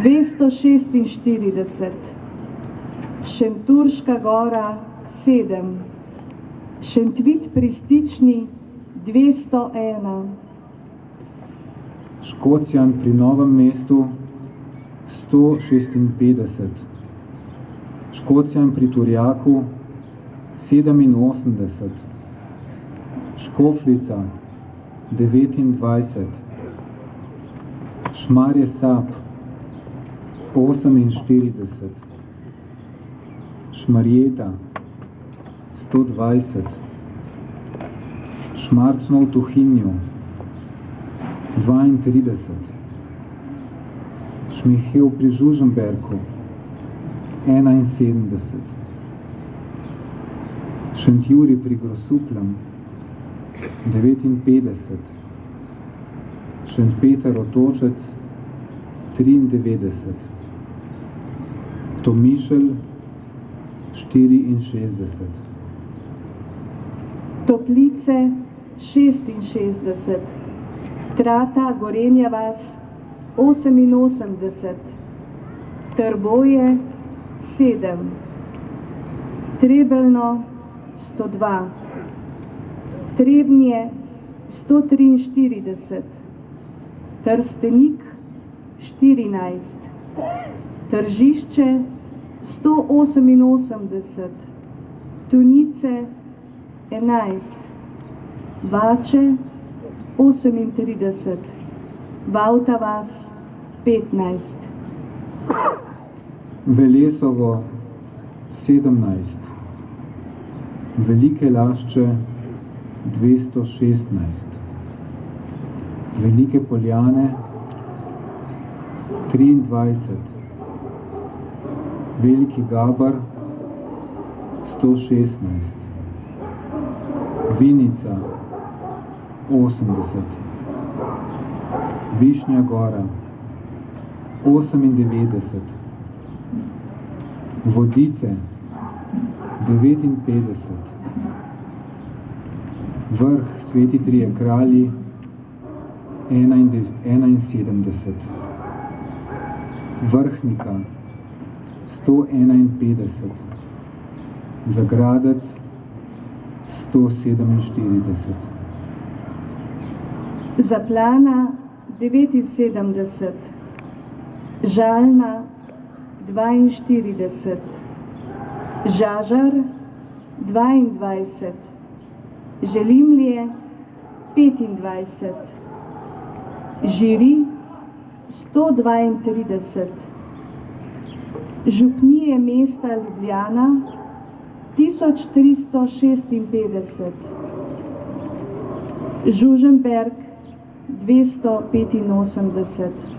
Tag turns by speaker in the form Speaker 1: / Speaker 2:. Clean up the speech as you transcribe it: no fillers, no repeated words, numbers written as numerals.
Speaker 1: 246, Šentjurška gora 7, Šentvid pri Stični 201,
Speaker 2: Škocjan pri Novem mestu 156, Škocjan pri Turjaku 87, Škofljica 29, Šmarje Sap 48, Šmarjeta 120, Šmartno v Tuhinju 32, Šmihev pri Žužemberku 71, Šentjuri pri Grosupljem 59, Šentpeter Otočec 93, Tomišelj 64,
Speaker 1: Toplice 66, Trata Gorenja vas 88, Trboje 7, Trebelno 102, Trebnje 143, Trstenik 14, Tržišče 188, Tunice 11, Vače 38, Vavta vas 15,
Speaker 2: Velesovo 17, Velike Lašče 216, Velike Poljane 23, Veliki Gabar 116, Vinica 80, Višnja Gora 98, Vodice 59, Vrh Sveti Trije Kralji 71, Vrhnika 151, Zagradec 147,
Speaker 1: Zaplana 79, Žalna 42, Žažar 22, Želimlje 25, Žiri 132, Župnije mesta Ljubljana 1356, Žužemberk 285.